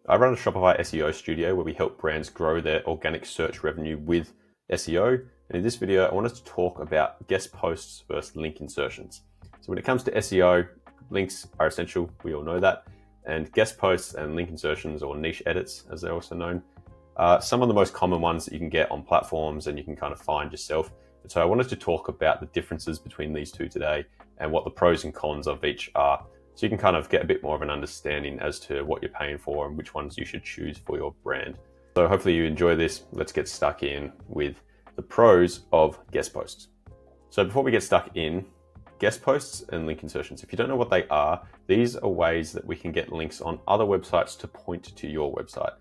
I run a Shopify SEO studio where we help brands grow their organic search revenue with SEO. And in this video, I wanted to talk about guest posts versus link insertions. So when it comes to SEO, links are essential. We all know that. And guest posts and link insertions, or niche edits, as they're also known, are some of the most common ones that you can get on platforms and you can kind of find yourself. And so I wanted to talk about the differences between these two today and what the pros and cons of each are. So you can kind of get a bit more of an understanding as to what you're paying for and which ones you should choose for your brand. So hopefully you enjoy this. Let's get stuck in with the pros of guest posts. So before we get stuck in, guest posts and link insertions, if you don't know what they are, these are ways that we can get links on other websites to point to your website.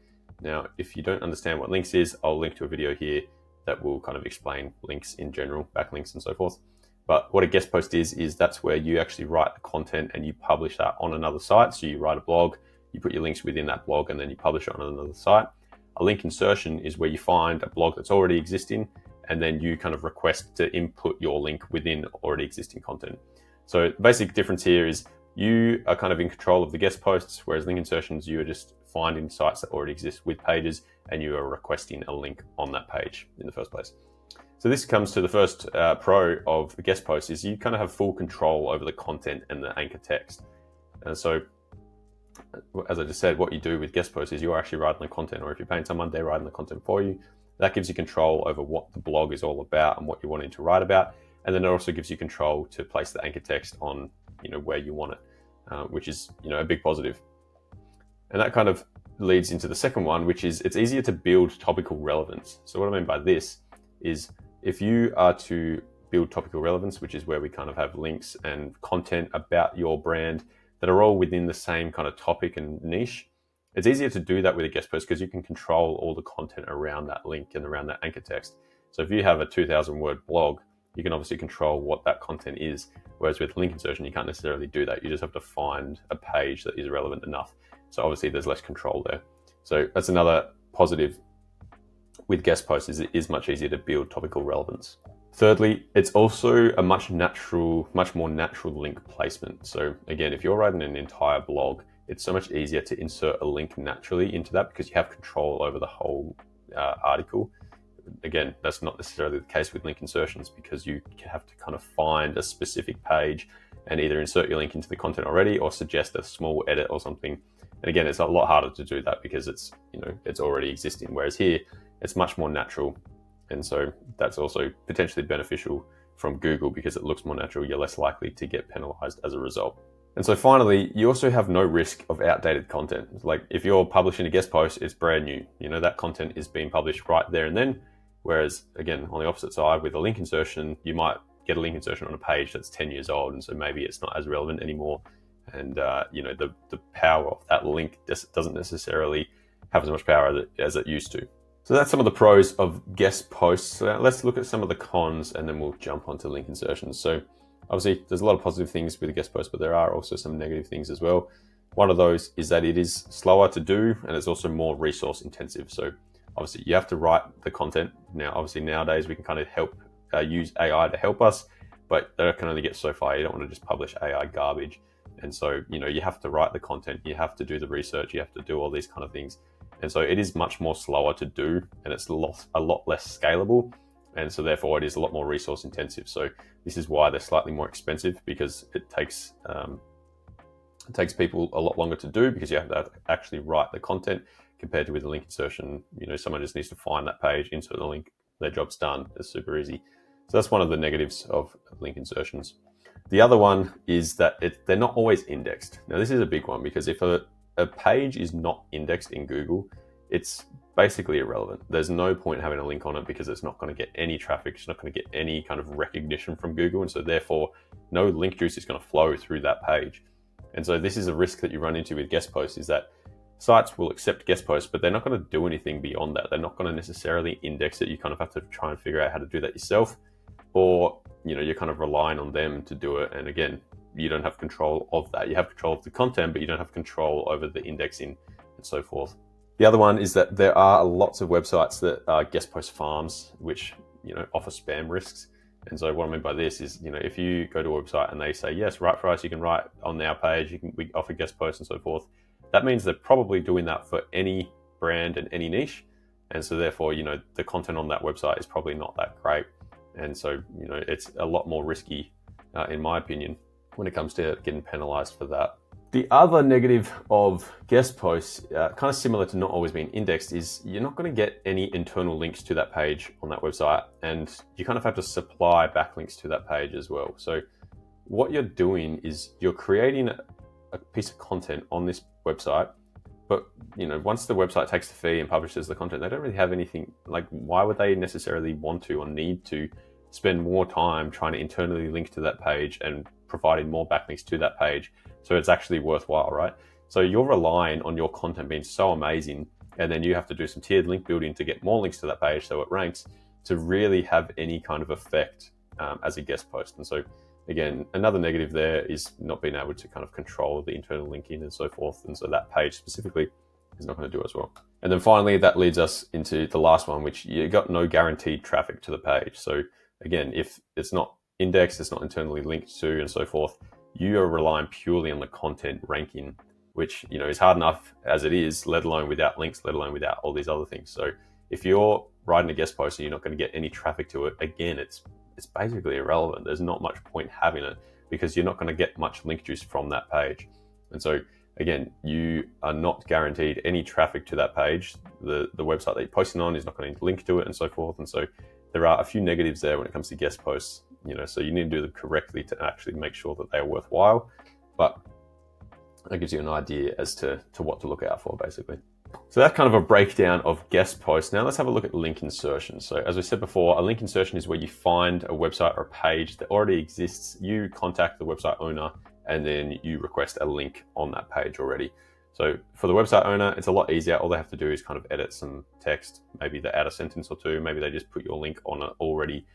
Now, if you don't understand what links is, I'll link to a video here that will kind of explain links in general, backlinks and so forth. But what a guest post is that's where you actually write the content and you publish that on another site. So you write a blog, you put your links within that blog, and then you publish it on another site. A link insertion is where you find a blog that's already existing, and then you kind of request to input your link within already existing content. So the basic difference here is you are kind of in control of the guest posts, whereas link insertions, you are just finding sites that already exist with pages, and you are requesting a link on that page in the first place. So this comes to the first pro of the guest post is you kind of have full control over the content and the anchor text. And so, as I just said, what you do with guest posts is you're actually writing the content, or if you're paying someone, they're writing the content for you. That gives you control over what the blog is all about and what you're wanting to write about. And then it also gives you control to place the anchor text on, where you want it, which is, a big positive. And that kind of leads into the second one, which is it's easier to build topical relevance. So what I mean by this is if you are to build topical relevance, which is where we kind of have links and content about your brand that are all within the same kind of topic and niche, it's easier to do that with a guest post because you can control all the content around that link and around that anchor text. So if you have a 2,000 word blog, you can obviously control what that content is. Whereas with link insertion, you can't necessarily do that. You just have to find a page that is relevant enough. So obviously there's less control there. So that's another positive with guest posts is it is much easier to build topical relevance. Thirdly, it's also a much more natural link placement. So again, if you're writing an entire blog, it's so much easier to insert a link naturally into that because you have control over the whole article. Again, that's not necessarily the case with link insertions because you have to kind of find a specific page and either insert your link into the content already or suggest a small edit or something. And again, it's a lot harder to do that because it's already existing. Whereas here, it's much more natural. And so that's also potentially beneficial from Google because it looks more natural. You're less likely to get penalized as a result. And so finally, you also have no risk of outdated content. Like if you're publishing a guest post, it's brand new. That content is being published right there and then. Whereas again, on the opposite side with a link insertion, you might get a link insertion on a page that's 10 years old. And so maybe it's not as relevant anymore. And the power of that link doesn't necessarily have as much power as it used to. So that's some of the pros of guest posts. So let's look at some of the cons and then we'll jump onto link insertions. So obviously there's a lot of positive things with a guest post, but there are also some negative things as well. One of those is that it is slower to do and it's also more resource intensive. So obviously you have to write the content. Now, obviously nowadays we can kind of use AI to help us, but that can only get so far. You don't want to just publish AI garbage. And so, you have to write the content, you have to do the research, you have to do all these kind of things. And so it is much more slower to do and it's a lot less scalable. And so therefore it is a lot more resource intensive. So this is why they're slightly more expensive because it takes people a lot longer to do because you have to actually write the content compared to with a link insertion. Someone just needs to find that page, insert the link, their job's done. It's super easy. So that's one of the negatives of link insertions. The other one is that they're not always indexed. Now this is a big one because if a page is not indexed in Google, it's basically irrelevant. There's no point having a link on it because it's not going to get any traffic. It's not going to get any kind of recognition from Google. And so therefore no link juice is going to flow through that page. And so this is a risk that you run into with guest posts is that sites will accept guest posts, but they're not going to do anything beyond that. They're not going to necessarily index it. You kind of have to try and figure out how to do that yourself, or you're kind of relying on them to do it. And again, you don't have control of that. You have control of the content, but you don't have control over the indexing and so forth. The other one is that there are lots of websites that are guest post farms, which offer spam risks. And so what I mean by this is, if you go to a website and they say, yes, write for us, you can write on our page, we offer guest posts and so forth. that means they're probably doing that for any brand and any niche. And so therefore, the content on that website is probably not that great. And so, it's a lot more risky, in my opinion, when it comes to getting penalized for that. The other negative of guest posts, kind of similar to not always being indexed, is you're not going to get any internal links to that page on that website, and you kind of have to supply backlinks to that page as well. So what you're doing is you're creating a piece of content on this website, but once the website takes the fee and publishes the content, they don't really have anything. Like, why would they necessarily want to or need to spend more time trying to internally link to that page and providing more backlinks to that page so it's actually worthwhile, right? So you're relying on your content being so amazing, and then you have to do some tiered link building to get more links to that page so it ranks, to really have any kind of effect as a guest post. And so again, another negative there is not being able to kind of control the internal linking and so forth. And so that page specifically is not going to do as well. And then finally, that leads us into the last one, which you got no guaranteed traffic to the page. So again, if it's not indexed, it's not internally linked to and so forth, you are relying purely on the content ranking, which is hard enough as it is, let alone without links, let alone without all these other things. So if you're writing a guest post and you're not going to get any traffic to it, again, it's basically irrelevant. There's not much point having it because you're not going to get much link juice from that page. And so again, you are not guaranteed any traffic to that page. The website that you're posting on is not going to link to it and so forth. And so there are a few negatives there when it comes to guest posts, so you need to do them correctly to actually make sure that they are worthwhile. But that gives you an idea as to what to look out for, basically. So that's kind of a breakdown of guest posts. Now let's have a look at link insertions. So as we said before, a link insertion is where you find a website or a page that already exists, you contact the website owner, and then you request a link on that page already. So for the website owner, it's a lot easier. All they have to do is kind of edit some text. Maybe they add a sentence or two. Maybe they just put your link on an already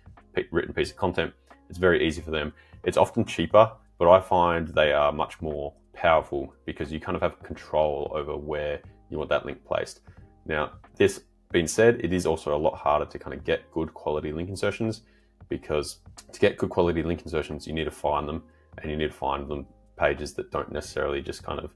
written piece of content. It's very easy for them. It's often cheaper, but I find they are much more powerful because you kind of have control over where you want that link placed. Now, this being said, it is also a lot harder to kind of get good quality link insertions, because to get good quality link insertions, you need to find them, and you need to find them pages that don't necessarily just kind of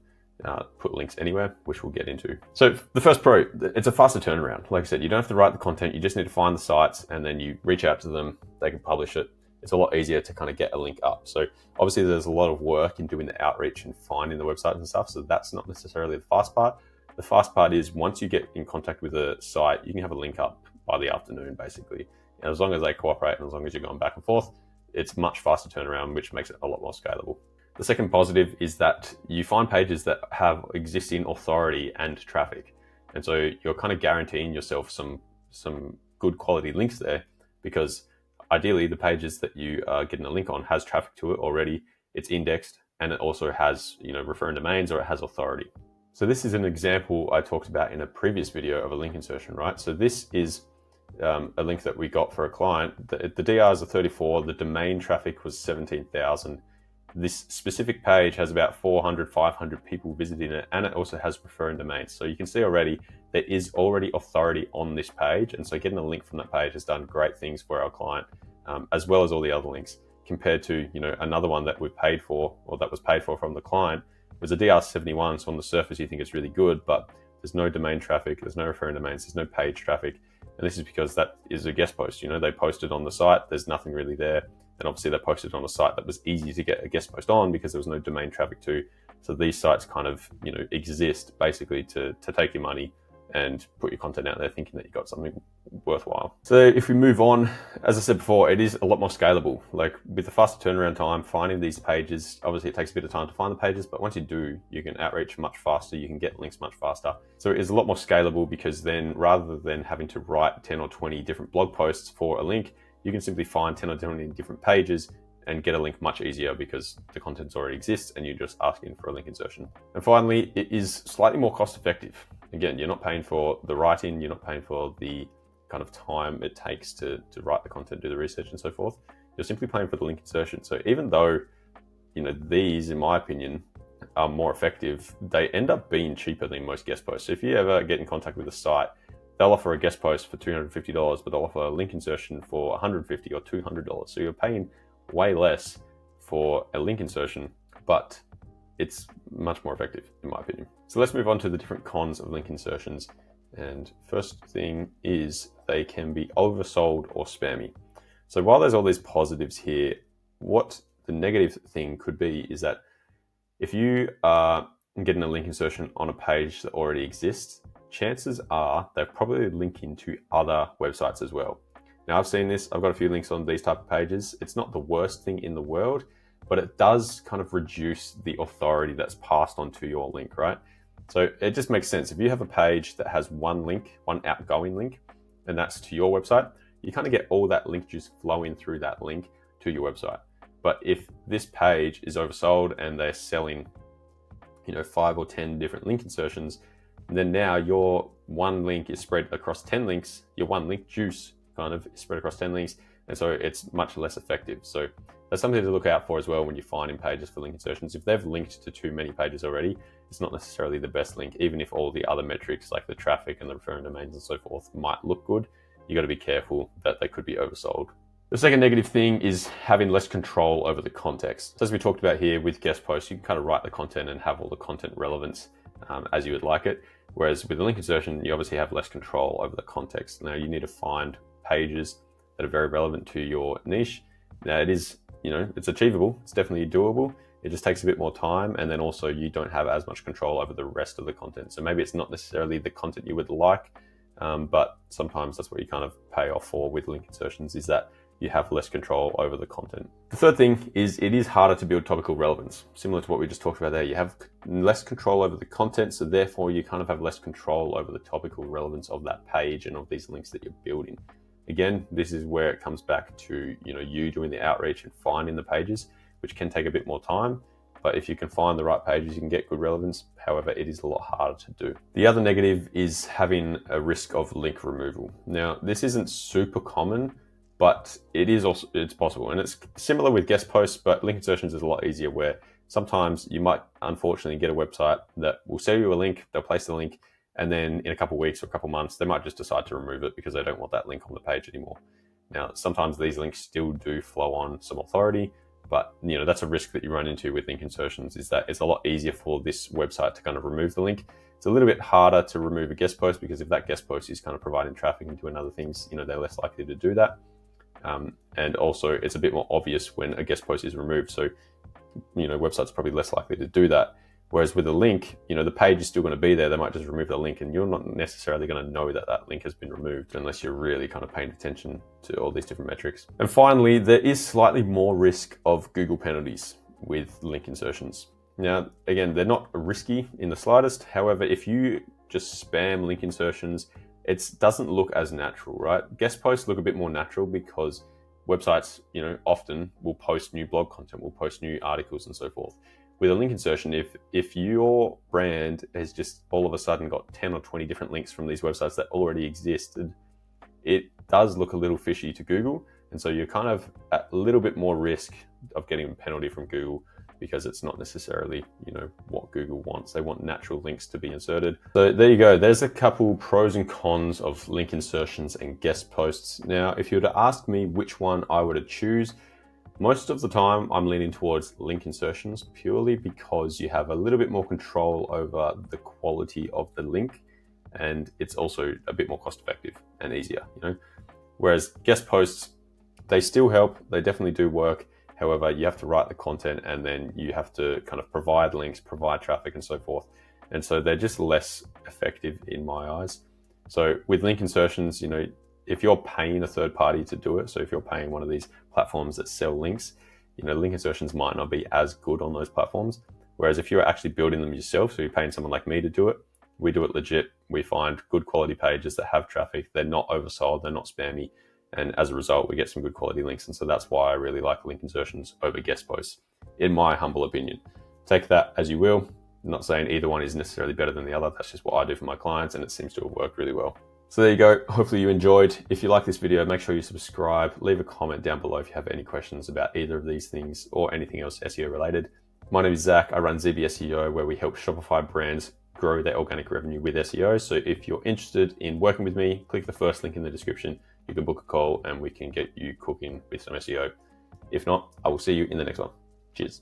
put links anywhere, which we'll get into. So the first pro, it's a faster turnaround. Like I said, you don't have to write the content, you just need to find the sites and then you reach out to them, they can publish it. It's a lot easier to kind of get a link up. So obviously there's a lot of work in doing the outreach and finding the websites and stuff. So that's not necessarily the fast part. The fast part is once you get in contact with a site, you can have a link up by the afternoon, basically. And as long as they cooperate and as long as you're going back and forth, it's much faster turnaround, which makes it a lot more scalable. The second positive is that you find pages that have existing authority and traffic. And so you're kind of guaranteeing yourself some good quality links there, because ideally the pages that you are getting a link on has traffic to it already, it's indexed, and it also has referring domains, or it has authority. So this is an example I talked about in a previous video of a link insertion, right? So this is a link that we got for a client. The DRs are 34, the domain traffic was 17,000. This specific page has about 400, 500 people visiting it, and it also has referring domains. So you can see already there is already authority on this page, and so getting a link from that page has done great things for our client, as well as all the other links, compared to another one that we've paid for, or that was paid for from the client, was a DR71. So on the surface you think it's really good, but there's no domain traffic, there's no referring domains, there's no page traffic, and this is because that is a guest post. They posted on the site, there's nothing really there. And obviously they posted on a site that was easy to get a guest post on because there was no domain traffic to. So these sites kind of, exist basically to take your money and put your content out there thinking that you got something worthwhile. So if we move on, as I said before, it is a lot more scalable. Like with the faster turnaround time, finding these pages, obviously it takes a bit of time to find the pages, but once you do, you can outreach much faster, you can get links much faster. So it is a lot more scalable, because then rather than having to write 10 or 20 different blog posts for a link, you can simply find 10 or 20 different pages and get a link much easier because the contents already exists and you're just asking for a link insertion. And finally, it is slightly more cost effective. Again, you're not paying for the writing, you're not paying for the kind of time it takes to write the content, do the research and so forth. You're simply paying for the link insertion. So even though, these, in my opinion, are more effective, they end up being cheaper than most guest posts. So if you ever get in contact with a site, they'll offer a guest post for $250, but they'll offer a link insertion for $150 or $200. So you're paying way less for a link insertion, but it's much more effective in my opinion. So let's move on to the different cons of link insertions. And first thing is they can be oversold or spammy. So while there's all these positives here, what the negative thing could be is that if you are getting a link insertion on a page that already exists, chances are they're probably linking to other websites as well. Now I've seen this, I've got a few links on these type of pages. It's not the worst thing in the world, but it does kind of reduce the authority that's passed on to your link, right? So it just makes sense. If you have a page that has one link, one outgoing link, and that's to your website, you kind of get all that link juice flowing through that link to your website. But if this page is oversold and they're selling, 5 or 10 different link insertions, then now your one link is spread across 10 links, your one link juice kind of is spread across 10 links, and so it's much less effective. So that's something to look out for as well when you're finding pages for link insertions. If they've linked to too many pages already, it's not necessarily the best link, even if all the other metrics like the traffic and the referring domains and so forth might look good. You got to be careful that they could be oversold. The second negative thing is having less control over the context. So as we talked about here with guest posts, you can kind of write the content and have all the content relevance as you would like it. Whereas with a link insertion, you obviously have less control over the context. Now you need to find pages that are very relevant to your niche. Now it is, it's achievable. It's definitely doable. It just takes a bit more time. And then also you don't have as much control over the rest of the content. So maybe it's not necessarily the content you would like, but sometimes that's what you kind of pay off for with link insertions, is that you have less control over the content. The third thing is it is harder to build topical relevance. Similar to what we just talked about there, you have less control over the content, so therefore you kind of have less control over the topical relevance of that page and of these links that you're building. Again, this is where it comes back to you doing the outreach and finding the pages, which can take a bit more time. But if you can find the right pages, you can get good relevance. However, it is a lot harder to do. The other negative is having a risk of link removal. Now, this isn't super common, but it's possible. And it's similar with guest posts, but link insertions is a lot easier, where sometimes you might unfortunately get a website that will sell you a link, they'll place the link, and then in a couple of weeks or a couple of months, they might just decide to remove it because they don't want that link on the page anymore. Now, sometimes these links still do flow on some authority, but that's a risk that you run into with link insertions, is that it's a lot easier for this website to kind of remove the link. It's a little bit harder to remove a guest post, because if that guest post is kind of providing traffic into another things, they're less likely to do that. And also it's a bit more obvious when a guest post is removed. So, websites are probably less likely to do that. Whereas with a link, the page is still going to be there. They might just remove the link, and you're not necessarily going to know that that link has been removed unless you're really kind of paying attention to all these different metrics. And finally, there is slightly more risk of Google penalties with link insertions. Now, again, they're not risky in the slightest. However, if you just spam link insertions, it doesn't look as natural, right? Guest posts look a bit more natural because websites, often will post new blog content, will post new articles and so forth. With a link insertion, if your brand has just all of a sudden got 10 or 20 different links from these websites that already existed, it does look a little fishy to Google. And so you're kind of at a little bit more risk of getting a penalty from Google, because it's not necessarily, what Google wants. They want natural links to be inserted. So there you go. There's a couple pros and cons of link insertions and guest posts. Now, if you were to ask me which one I would choose, most of the time I'm leaning towards link insertions, purely because you have a little bit more control over the quality of the link, and it's also a bit more cost effective and easier, Whereas guest posts, they still help. They definitely do work. However, you have to write the content, and then you have to kind of provide links, provide traffic and so forth. And so they're just less effective in my eyes. So with link insertions, if you're paying a third party to do it, so if you're paying one of these platforms that sell links, link insertions might not be as good on those platforms. Whereas if you're actually building them yourself, so you're paying someone like me to do it, we do it legit. We find good quality pages that have traffic. They're not oversold, they're not spammy. And as a result, we get some good quality links. And so that's why I really like link insertions over guest posts, in my humble opinion. Take that as you will. I'm not saying either one is necessarily better than the other. That's just what I do for my clients, and it seems to have worked really well. So there you go. Hopefully you enjoyed. If you like this video, make sure you subscribe. Leave a comment down below if you have any questions about either of these things or anything else SEO related. My name is Zach. I run ZB SEO, where we help Shopify brands grow their organic revenue with SEO. So if you're interested in working with me, click the first link in the description. You can book a call and we can get you cooking with some SEO. If not, I will see you in the next one. Cheers.